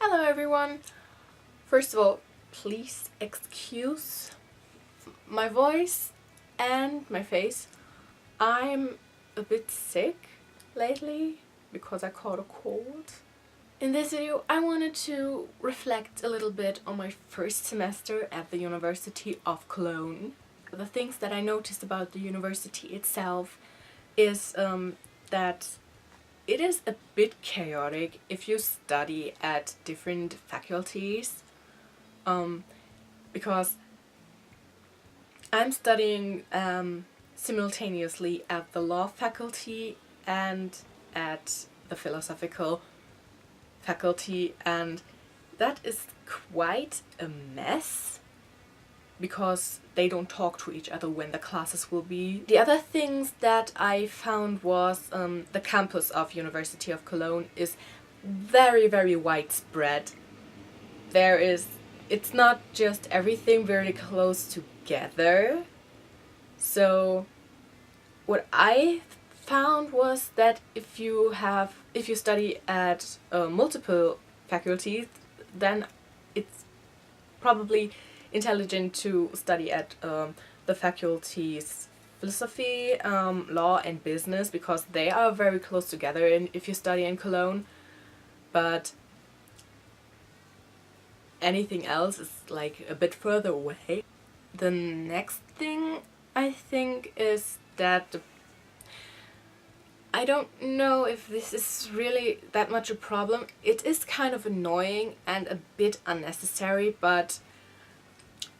Hello everyone! First of all, please excuse my voice and my face. I'm a bit sick lately because I caught a cold. In this video I wanted to reflect a little bit on my first semester at the University of Cologne. The things that I noticed about the university itself is that it is a bit chaotic if you study at different faculties, because I'm studying simultaneously at the law faculty and at the philosophical faculty, and that is quite a mess because they don't talk to each other when the classes will be. The other things that I found was the campus of University of Cologne is very widespread. It's not just everything very close together. So what I found was that if you study at multiple faculties, then it's probably intelligent to study at the faculties philosophy, law and business, because they are very close together if you study in Cologne, but anything else is like a bit further away. The next thing I think is that I don't know if this is really that much a problem. It is kind of annoying and a bit unnecessary, but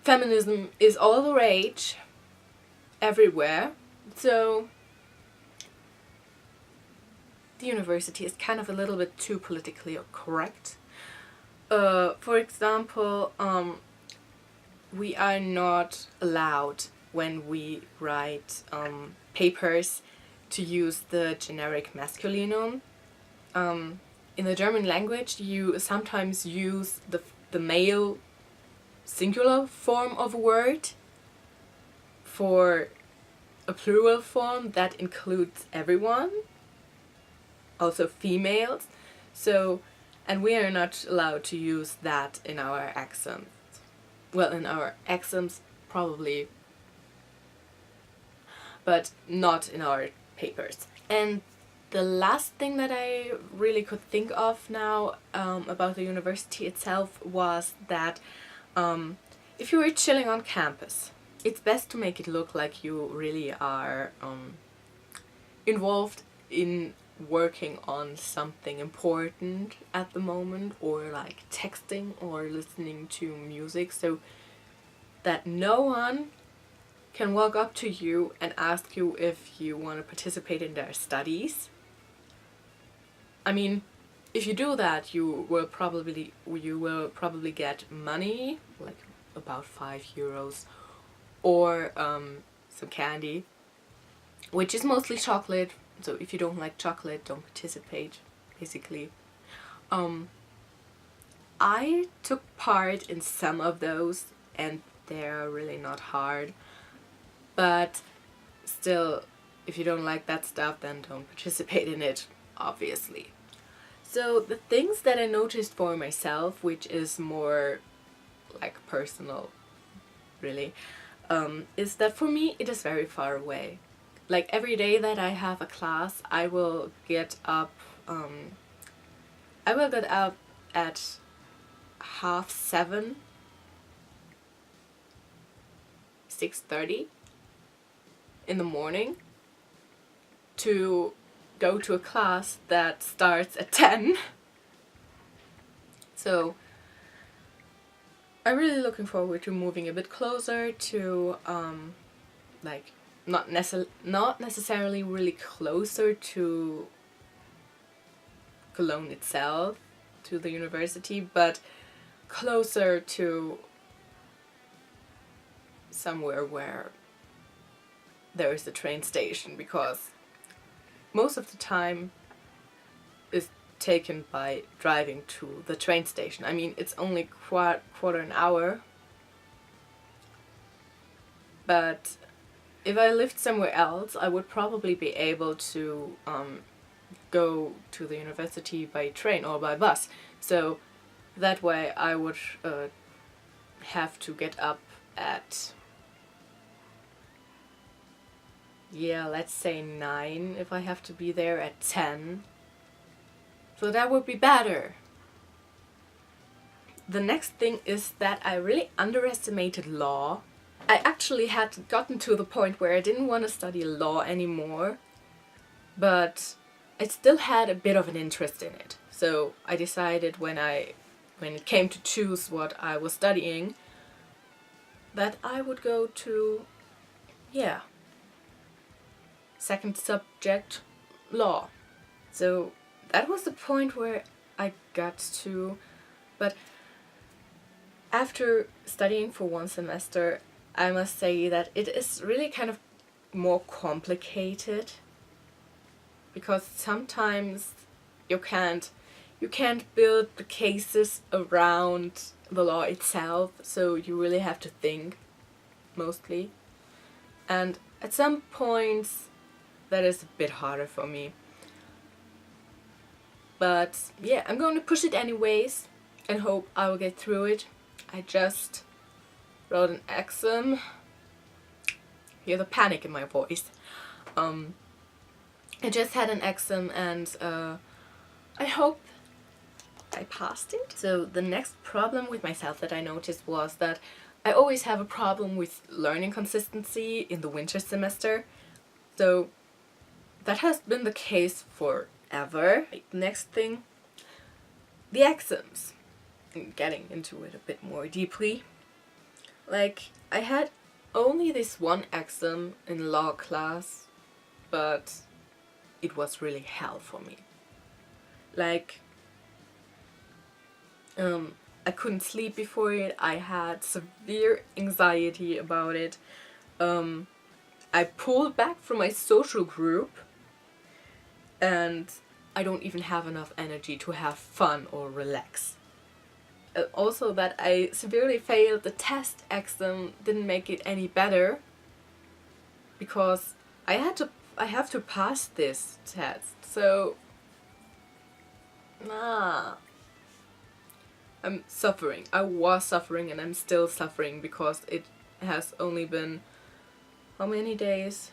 feminism is all the rage everywhere, so the university is kind of a little bit too politically correct. For example, we are not allowed, when we write papers, to use the generic masculinum. In the German language you sometimes use the male singular form of a word for a plural form that includes everyone, also females. So, and we are not allowed to use that in our exams. Well, in our exams probably, but not in our papers. And the last thing that I really could think of now about the university itself was that if you were chilling on campus, it's best to make it look like you really are involved in working on something important at the moment, or like texting or listening to music, so that no one can walk up to you and ask you if you want to participate in their studies. I mean, if you do that, you will probably get money, like about €5, or some candy, which is mostly chocolate. So if you don't like chocolate, don't participate, basically. I took part in some of those, and they're really not hard, but still, if you don't like that stuff, then don't participate in it, obviously. So the things that I noticed for myself, which is more like personal really, is that for me it is very far away. Like every day that I have a class, I will get up at 6:30, 6:30 in the morning to go to a class that starts at 10. So I'm really looking forward to moving a bit closer to like not necessarily really closer to Cologne itself, to the university, but closer to somewhere where there is a train station, because most of the time is taken by driving to the train station. I mean, it's only quarter an hour, but if I lived somewhere else, I would probably be able to go to the university by train or by bus. So That way I would have to get up at, yeah, let's say 9 if I have to be there at 10. So that would be better. The next thing is that I really underestimated law. I actually had gotten to the point where I didn't want to study law anymore, but I still had a bit of an interest in it. So I decided when it came to choose what I was studying, that I would go to, yeah, second subject, law. So that was the point where I got to, but after studying for 1 semester, I must say that it is really kind of more complicated, because sometimes you can't build the cases around the law itself, so you really have to think mostly. And at some points that is a bit harder for me. But yeah, I'm going to push it anyways and hope I will get through it. I just wrote an exam. Hear the panic in my voice. I just had an exam and I hope I passed it. So the next problem with myself that I noticed was that I always have a problem with learning consistency in the winter semester. So that has been the case forever. Next thing, the exams. Getting into it a bit more deeply. Like, I had only this one exam in law class, but it was really hell for me. Like, I couldn't sleep before it, I had severe anxiety about it. I pulled back from my social group, and I don't even have enough energy to have fun or relax. Also, that I severely failed the test exam didn't make it any better, because I have to pass this test. So I'm suffering. I was suffering and I'm still suffering, because it has only been how many days?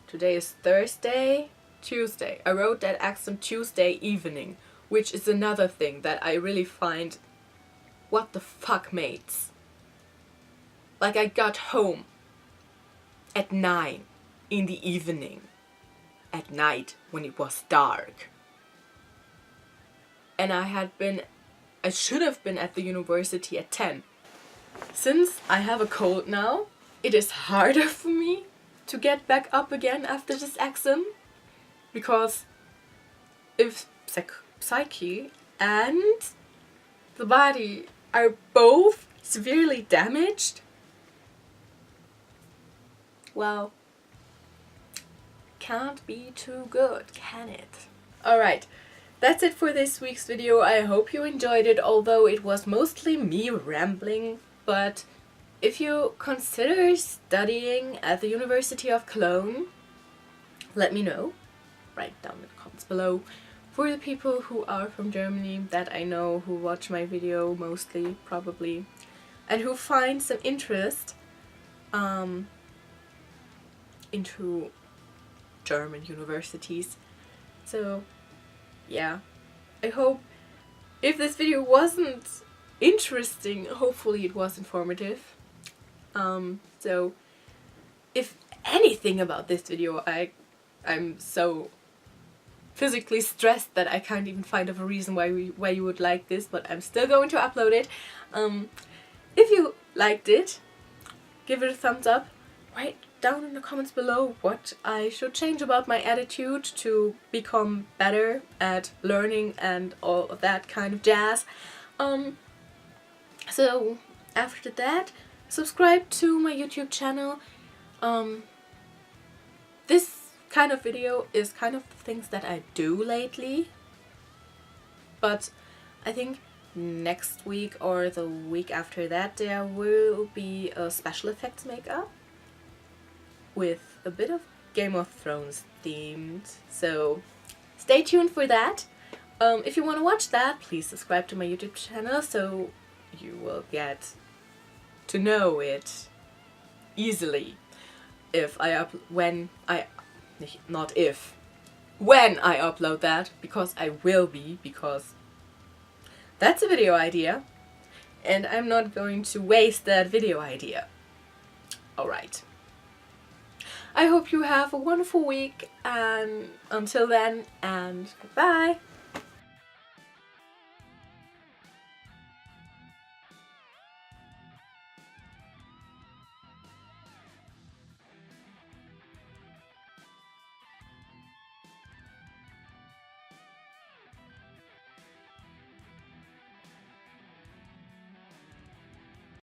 Today is Thursday? Tuesday. I wrote that exam Tuesday evening, which is another thing that I really find, what the fuck, mates? Like, I got home at 9 in the evening, at night when it was dark. And I should have been at the university at 10. Since I have a cold now, it is harder for me to get back up again after this exam, because if psyche and the body are both severely damaged, well, can't be too good, can it? Alright, that's it for this week's video. I hope you enjoyed it, although it was mostly me rambling. But if you consider studying at the University of Cologne, let me know. Write down in the comments below. For the people who are from Germany that I know, who watch my video mostly, probably, and who find some interest into German universities. So yeah, I hope if this video wasn't interesting, hopefully it was informative. So if anything about this video, I'm so physically stressed that I can't even find of a reason why you would like this, but I'm still going to upload it. If you liked it, give it a thumbs up. Write down in the comments below what I should change about my attitude to become better at learning and all of that kind of jazz. So after that, subscribe to my YouTube channel. This kind of video is kind of the things that I do lately, but I think next week or the week after that there will be a special effects makeup with a bit of Game of Thrones themed, so stay tuned for that. If you want to watch that, please subscribe to my YouTube channel so you will get to know it easily when I upload that, because I will be, because that's a video idea and I'm not going to waste that video idea. Alright. I hope you have a wonderful week, and until then, and goodbye!